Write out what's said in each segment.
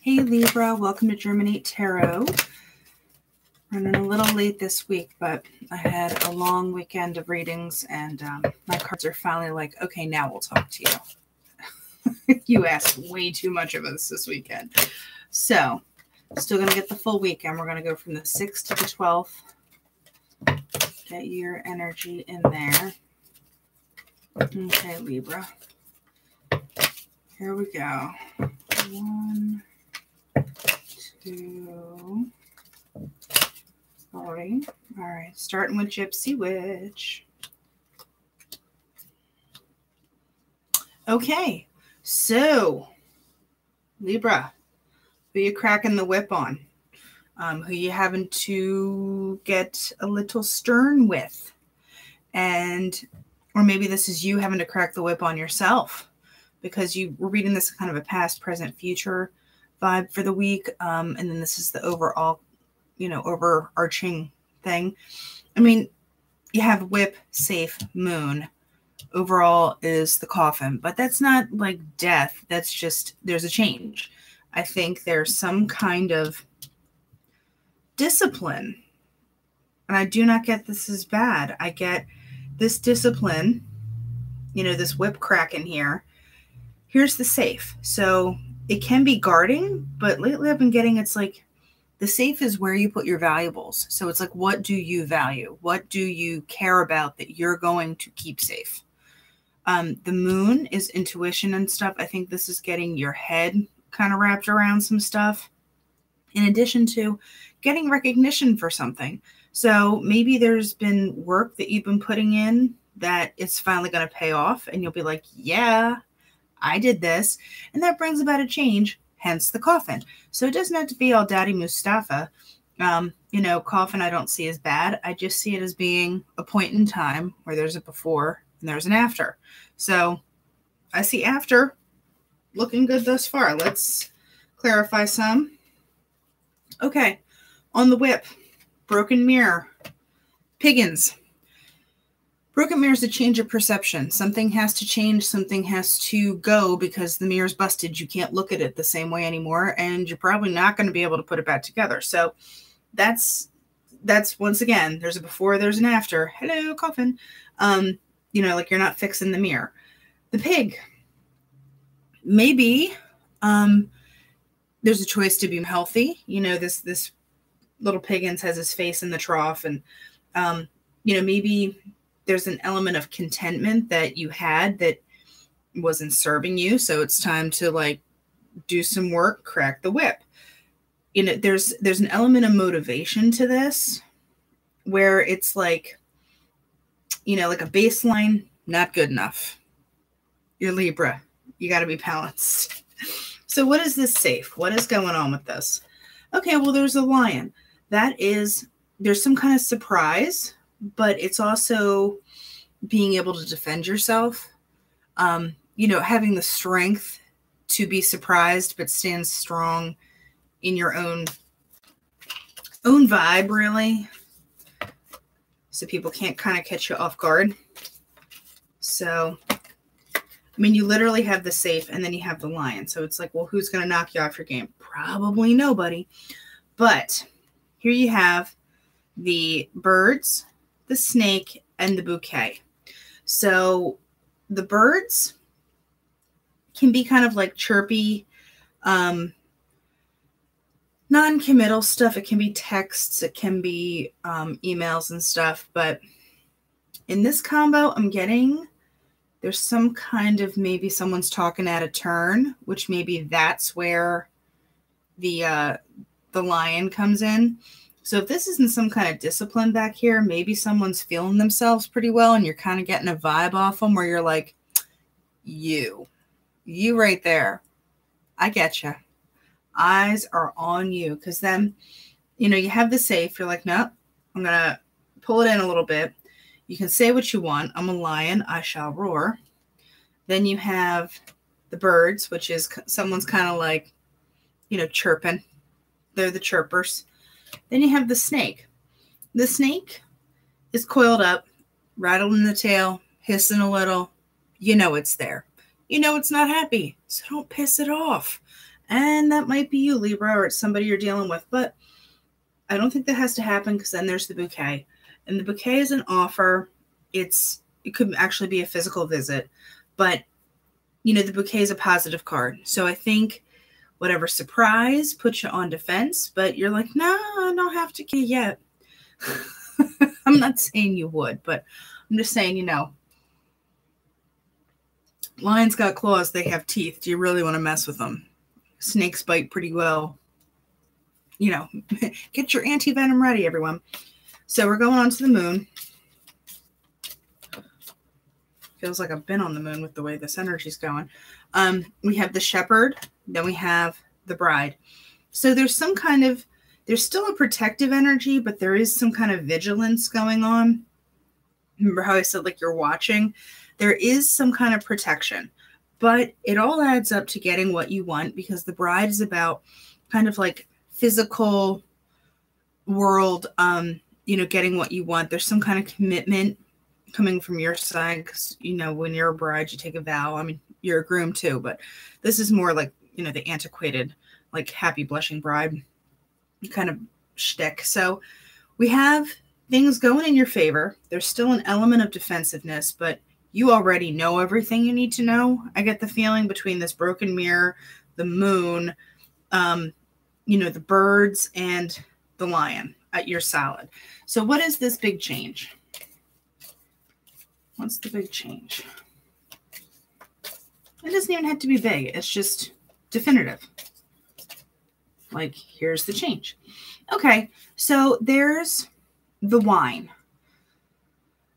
Hey Libra, welcome to Germinate Tarot. Running a little late this week, but I had a long weekend of readings and my cards are finally like, okay, now we'll talk to you. You asked way too much of us this weekend. So, still going to get the full weekend. We're going to go from the 6th to the 12th. Get your energy in there. Okay, Libra. Here we go. 1, 2, 3. All right, starting with Gypsy Witch. Okay, so Libra, who you cracking the whip on? Who you having to get a little stern with? Or maybe this is you having to crack the whip on yourself because you were reading this kind of a past, present, future vibe for the week. And then this is the overall, overarching thing. I mean, you have whip, safe, moon. Overall is the coffin, but that's not like death. That's just, there's a change. I think there's some kind of discipline. And I do not get this is bad. I get this discipline, this whip crack in here. Here's the safe. So it can be guarding, but lately I've been getting, it's like the safe is where you put your valuables. So it's like, what do you value? What do you care about that you're going to keep safe? The moon is intuition and stuff. I think this is getting your head kind of wrapped around some stuff in addition to getting recognition for something. So maybe there's been work that you've been putting in that it's finally going to pay off and you'll be like, yeah, I did this. And that brings about a change, hence the coffin. So it doesn't have to be all Daddy Mustafa. Coffin I don't see as bad. I just see it as being a point in time where there's a before and there's an after. So I see after looking good thus far. Let's clarify some. Okay, on the whip, broken mirror, Piggins. Broken mirror is a change of perception. Something has to change. Something has to go because the mirror's busted. You can't look at it the same way anymore, and you're probably not going to be able to put it back together. So that's once again, there's a before, there's an after. Hello, coffin. Like you're not fixing the mirror. The pig. Maybe there's a choice to be healthy. This little Piggins has his face in the trough, and maybe there's an element of contentment that you had that wasn't serving you. So it's time to like do some work, crack the whip. There's an element of motivation to this where it's like, like a baseline, not good enough. You're Libra. You got to be balanced. So what is this safe? What is going on with this? Okay, well, there's a lion. There's some kind of surprise, but it's also being able to defend yourself. Having the strength to be surprised, but stand strong in your own vibe, really. So people can't kind of catch you off guard. So, you literally have the safe and then you have the lion. So it's like, well, who's going to knock you off your game? Probably nobody. But here you have the birds, the snake, and the bouquet. So the birds can be kind of like chirpy, non-committal stuff. It can be texts. It can be emails and stuff. But in this combo, I'm getting there's some kind of maybe someone's talking at a turn, which maybe that's where the lion comes in. So if this isn't some kind of discipline back here, maybe someone's feeling themselves pretty well and you're kind of getting a vibe off them where you're like, you right there. I get you. Eyes are on you. Because then, you have the safe. You're like, no, I'm going to pull it in a little bit. You can say what you want. I'm a lion. I shall roar. Then you have the birds, which is someone's kind of like, chirping. They're the chirpers. Then you have the snake. The snake is coiled up, rattling the tail, hissing a little. It's there. It's not happy. So don't piss it off. And that might be you, Libra, or it's somebody you're dealing with. But I don't think that has to happen, because then there's the bouquet. And the bouquet is an offer. It could actually be a physical visit. But, the bouquet is a positive card. So I think whatever surprise puts you on defense, but you're like, no, I don't have to get yet. I'm not saying you would, but I'm just saying, lions got claws, they have teeth. Do you really want to mess with them? Snakes bite pretty well. Get your anti-venom ready, everyone. So we're going on to the moon. Feels like I've been on the moon with the way this energy's going. We have the shepherd, then we have the bride. So there's still a protective energy, but there is some kind of vigilance going on. Remember how I said, like, you're watching? There is some kind of protection, but it all adds up to getting what you want, because the bride is about kind of like physical world, getting what you want. There's some kind of commitment coming from your side, because, when you're a bride, you take a vow. I mean, you're a groom too, but this is more like, the antiquated, like, happy blushing bride kind of shtick. So we have things going in your favor. There's still an element of defensiveness, but you already know everything you need to know. I get the feeling between this broken mirror, the moon, the birds, and the lion. You're solid. So what is this big change? What's the big change? It doesn't even have to be big. It's just definitive. Like, here's the change. Okay, so there's the wine.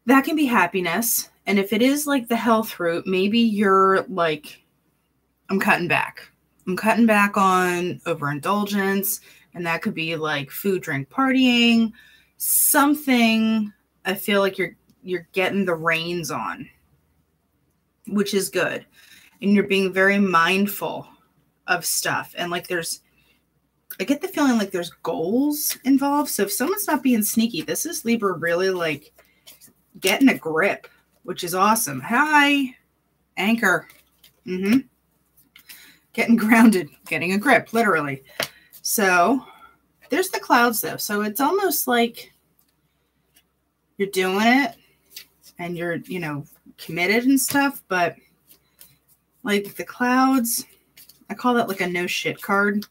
That can be happiness. And if it is like the health route, maybe you're like, I'm cutting back. I'm cutting back on overindulgence. And that could be like food, drink, partying, something. I feel like you're getting the reins on, which is good. And you're being very mindful of stuff. And like I get the feeling like there's goals involved. So if someone's not being sneaky, this is Libra really like getting a grip, which is awesome. Hi, anchor. Getting grounded, getting a grip, literally. So there's the clouds though. So it's almost like you're doing it and you're, committed and stuff, but like the clouds, I call that like a no shit card.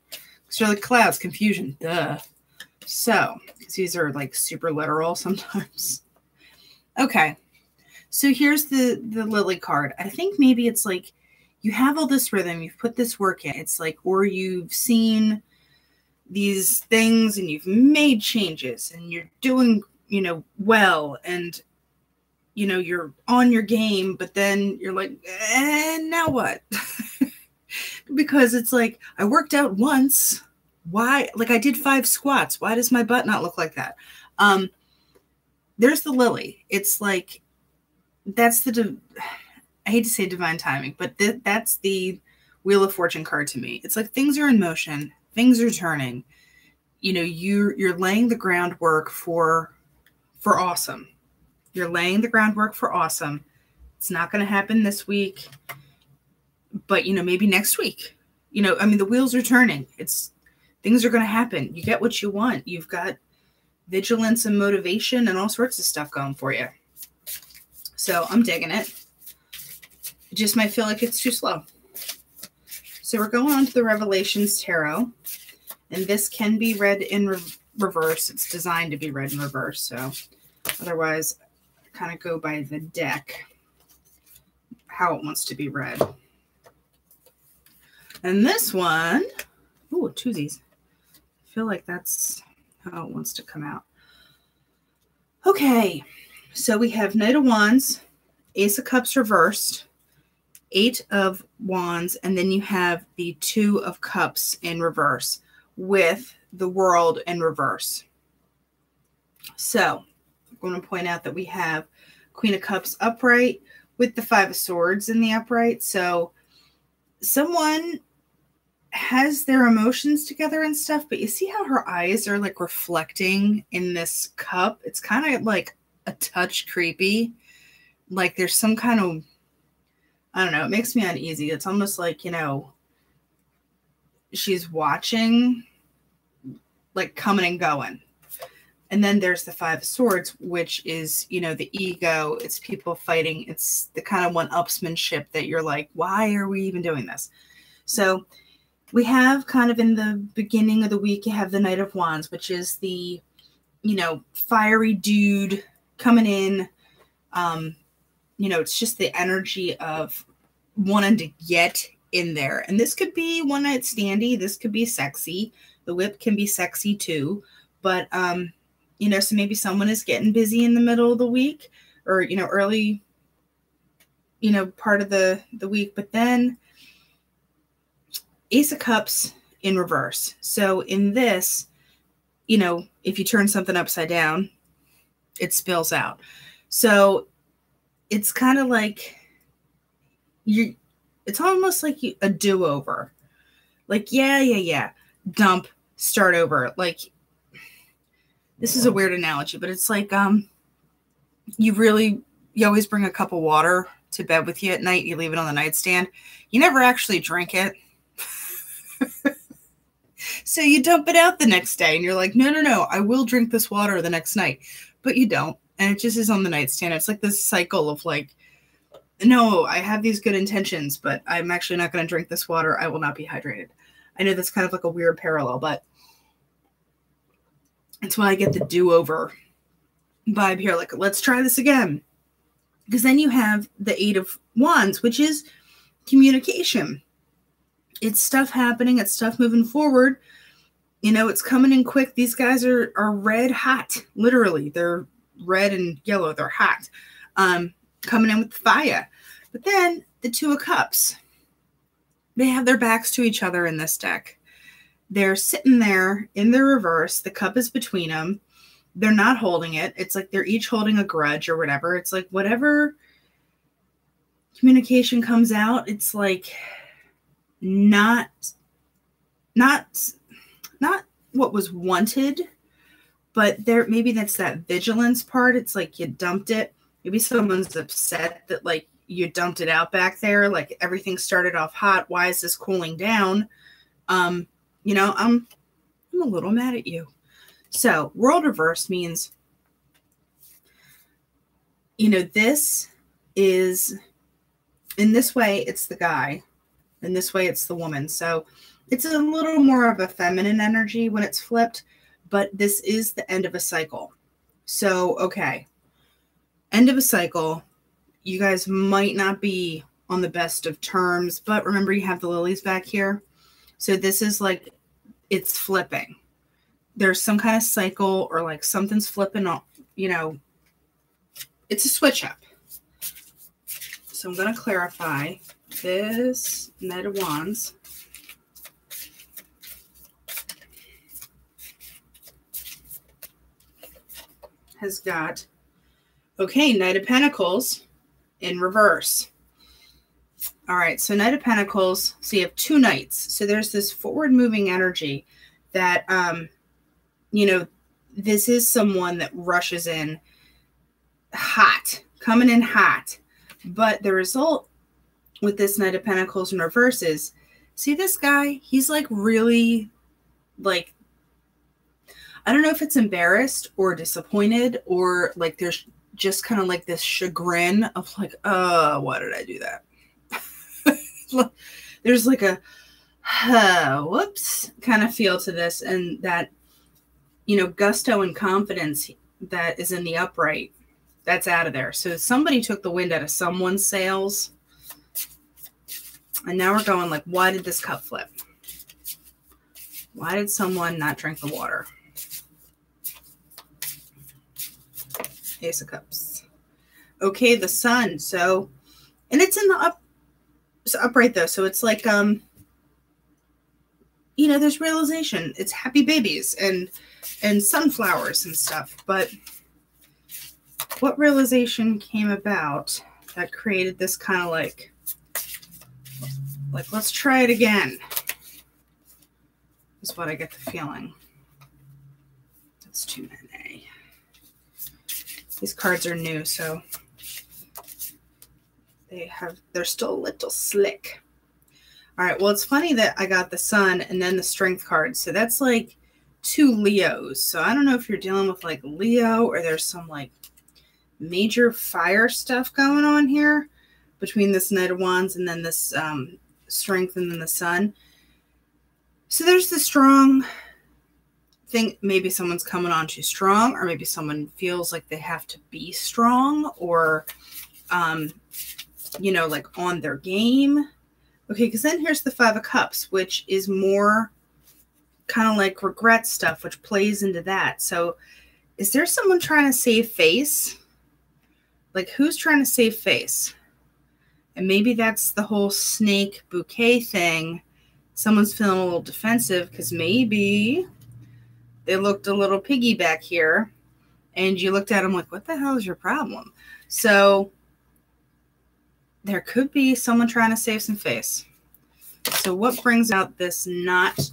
So like clouds, confusion, duh. So, because these are like super literal sometimes. Okay. So here's the lily card. I think maybe it's like you have all this rhythm, you've put this work in. It's like, or you've seen these things and you've made changes and you're doing, well, and you're on your game, but then you're like, now what? Because it's like, I worked out once. Why? Like, I did 5 squats. Why does my butt not look like that? There's the lily. It's like, that's I hate to say divine timing, but that's the Wheel of Fortune card to me. It's like things are in motion. Things are turning. You're laying the groundwork for awesome. You're laying the groundwork for awesome. It's not going to happen this week, but, maybe next week. The wheels are turning. Things are going to happen. You get what you want. You've got vigilance and motivation and all sorts of stuff going for you. So I'm digging it. It just might feel like it's too slow. So we're going on to the Revelations Tarot. And this can be read in reverse. It's designed to be read in reverse. So otherwise, I kind of go by the deck, how it wants to be read. And this one, ooh, 2 of these. I feel like that's how it wants to come out. Okay, so we have Knight of Wands, Ace of Cups reversed, 8 of Wands, and then you have the 2 of Cups in reverse with the World in reverse. So I'm going to point out that we have Queen of Cups upright with the 5 of Swords in the upright. So someone has their emotions together and stuff, but you see how her eyes are like reflecting in this cup? It's kind of like a touch creepy. Like there's some kind of, I don't know, it makes me uneasy. It's almost like, she's watching, like coming and going. And then there's the Five of Swords, which is, you know, the ego. It's people fighting. It's the kind of one-upsmanship that you're like, why are we even doing this? So we have kind of in the beginning of the week, you have the Knight of Wands, which is the, you know, fiery dude coming in. You know, it's just the energy of wanting to get in there. And this could be one night standy. This could be sexy. The whip can be sexy too. But, you know, so maybe someone is getting busy in the middle of the week or, you know, early, you know, part of the week. But then Ace of Cups in reverse. So in this, you know, if you turn something upside down, it spills out. So it's kind of like it's almost like a do-over. Like, yeah. Dump, start over. Like, this is a weird analogy, but it's like, you always bring a cup of water to bed with you at night. You leave it on the nightstand. You never actually drink it. So you dump it out the next day and you're like, no, I will drink this water the next night, but you don't. And it just is on the nightstand. It's like this cycle of like, no, I have these good intentions, but I'm actually not going to drink this water. I will not be hydrated. I know that's kind of like a weird parallel, but it's why I get the do-over vibe here. Like, let's try this again. Because then you have the Eight of Wands, which is communication. It's stuff happening. It's stuff moving forward. You know, it's coming in quick. These guys are red hot. Literally, they're red and yellow. They're hot. Coming in with fire. But then the Two of Cups. They have their backs to each other in this deck. They're sitting there in the reverse. The cup is between them. They're not holding it. It's like they're each holding a grudge or whatever. It's like whatever communication comes out, it's like not what was wanted, but there maybe that's that vigilance part. It's like you dumped it. Maybe someone's upset that like you dumped it out back there. Like everything started off hot. Why is this cooling down? You know, I'm a little mad at you. So world reverse means, you know, this is, in this way, it's the guy. In this way, it's the woman. So it's a little more of a feminine energy when it's flipped, but this is the end of a cycle. So, okay. End of a cycle. You guys might not be on the best of terms, but remember you have the lilies back here. So this is like, it's flipping. There's some kind of cycle or like something's flipping off, you know, it's a switch up. So I'm going to clarify this Knight of Wands. Has got, okay, Knight of Pentacles in reverse. All right, so Knight of Pentacles, so you have two knights. So there's this forward moving energy that, you know, this is someone that rushes in hot, coming in hot. But the result with this Knight of Pentacles in reverse is, see this guy? He's like really, like, I don't know if it's embarrassed or disappointed or like there's just kind of like this chagrin of like, why did I do that? There's like a whoops kind of feel to this, and that, you know, gusto and confidence that is in the upright, that's out of there. So somebody took the wind out of someone's sails, and now we're going like, why did this cup flip? Why did someone not drink the water? Ace of Cups. Okay, the Sun. So, and it's in the upright though, so it's like you know, there's realization. It's happy babies and sunflowers and stuff. But what realization came about that created this kind of like let's try it again, is what I get the feeling. That's too many. These cards are new, so they're still a little slick. All right. Well, it's funny that I got the Sun and then the Strength card. So that's like 2 Leos. So I don't know if you're dealing with like Leo or there's some like major fire stuff going on here between this Knight of Wands and then this Strength and then the Sun. So there's the strong thing. Maybe someone's coming on too strong, or maybe someone feels like they have to be strong or, you know, like on their game. Okay, because then here's the 5 of Cups, which is more kind of like regret stuff, which plays into that. So is there someone trying to save face? Like, who's trying to save face? And maybe that's the whole snake bouquet thing. Someone's feeling a little defensive because maybe they looked a little piggy back here. And you looked at them like, what the hell is your problem? So there could be someone trying to save some face. So what brings out this not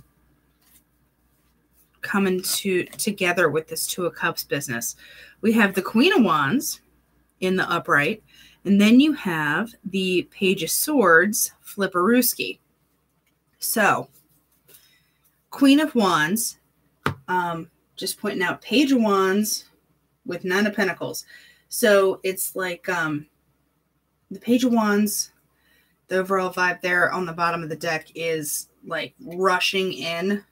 coming together with this 2 of Cups business? We have the Queen of Wands in the upright, and then you have the Page of Swords, Flipperooski. So Queen of Wands, just pointing out Page of Wands with 9 of Pentacles. So it's like the Page of Wands, the overall vibe there on the bottom of the deck is like rushing in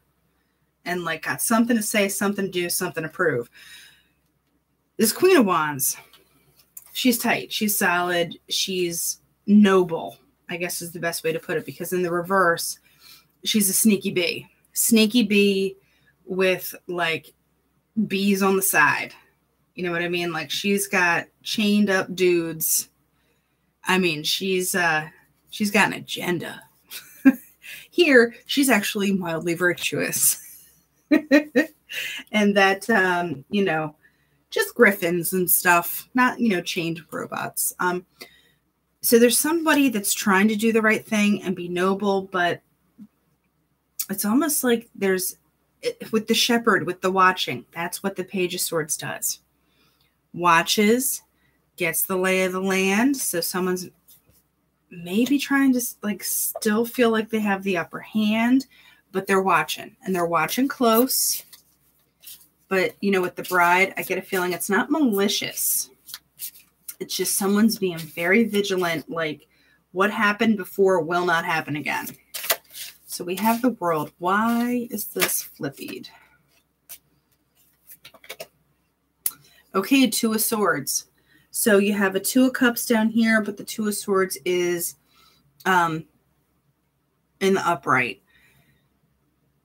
and like got something to say, something to do, something to prove. This Queen of Wands, she's tight, she's solid, she's noble, I guess is the best way to put it, because in the reverse, she's a sneaky bee. Sneaky bee with like bees on the side. You know what I mean? Like she's got chained up dudes. I mean, she's got an agenda. Here, she's actually mildly virtuous. And that, you know, just griffins and stuff, not, you know, chained robots. So there's somebody that's trying to do the right thing and be noble, but it's almost like there's, with the shepherd, with the watching, that's what the Page of Swords does. Watches, gets the lay of the land. So someone's maybe trying to like still feel like they have the upper hand, but they're watching, and they're watching close. But, you know, with the bride, I get a feeling it's not malicious. It's just someone's being very vigilant, like what happened before will not happen again. So we have the World. Why is this flippied? Okay, 2 of Swords. So you have a 2 of Cups down here, but the 2 of Swords is in the upright.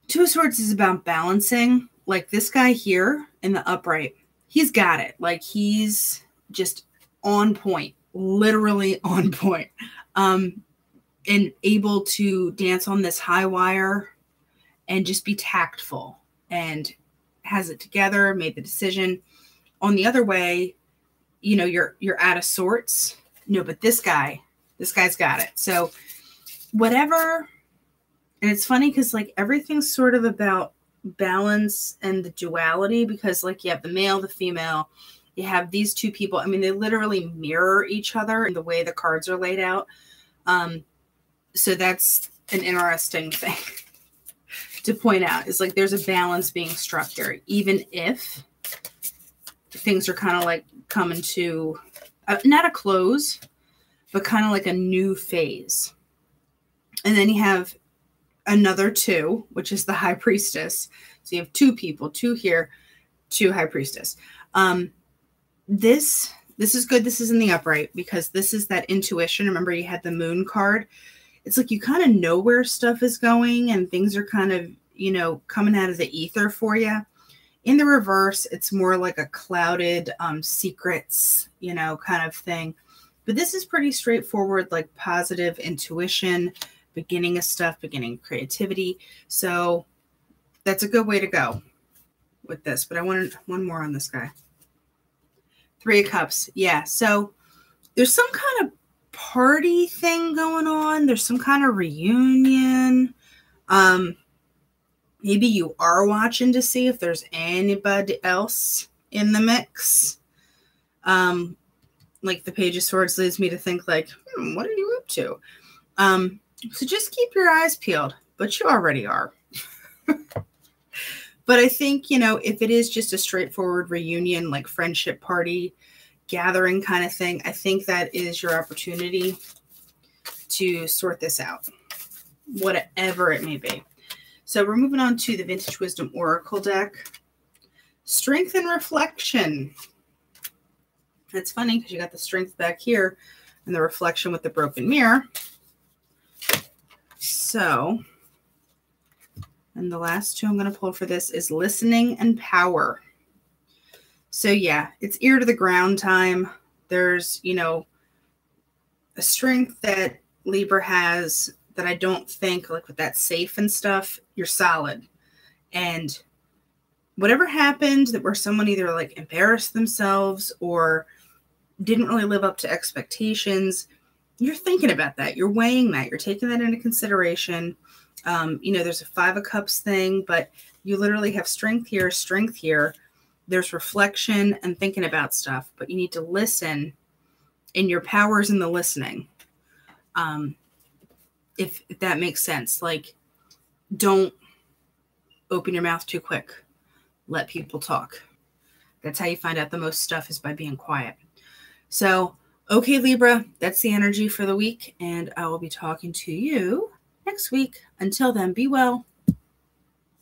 2 of Swords is about balancing. Like this guy here in the upright, he's got it. Like he's just on point, literally on point, and able to dance on this high wire and just be tactful and has it together, made the decision. On the other way, you know, you're out of sorts. No, but this guy's got it. So whatever, and it's funny because like everything's sort of about balance and the duality, because like you have the male, the female, you have these 2 people. I mean, they literally mirror each other in the way the cards are laid out. So that's an interesting thing to point out, is like there's a balance being struck here, even if things are kind of like coming to not a close, but kind of like a new phase. And then you have another 2, which is the High Priestess. So you have 2 people, 2 here, 2 High Priestess. This is good. This is in the upright because this is that intuition. Remember, you had the Moon card. It's like you kind of know where stuff is going and things are kind of, you know, coming out of the ether for you. In the reverse, it's more like a clouded secrets, you know, kind of thing. But this is pretty straightforward, like positive intuition, beginning of stuff, beginning creativity. So that's a good way to go with this. But I wanted one more on this guy. 3 of Cups. Yeah. So there's some kind of party thing going on. There's some kind of reunion. Maybe you are watching to see if there's anybody else in the mix. Like the Page of Swords leads me to think like, what are you up to? So just keep your eyes peeled, but you already are. But I think, you know, if it is just a straightforward reunion, like friendship party, gathering kind of thing, I think that is your opportunity to sort this out, whatever it may be. So we're moving on to the Vintage Wisdom Oracle deck. Strength and reflection. It's funny because you got the strength back here and the reflection with the broken mirror. So, and the last two I'm going to pull for this is listening and power. So yeah, it's ear to the ground time. There's, you know, a strength that Libra has that I don't think, like with that safe and stuff, you're solid. And whatever happened that where someone either like embarrassed themselves or didn't really live up to expectations, you're thinking about that. You're weighing that. You're taking that into consideration. You know, there's a 5 of Cups thing, but you literally have strength here, strength here. There's reflection and thinking about stuff, but you need to listen, and your power's in the listening. If that makes sense. Like, don't open your mouth too quick. Let people talk. That's how you find out the most stuff, is by being quiet. So, okay, Libra, that's the energy for the week, and I will be talking to you next week. Until then, be well.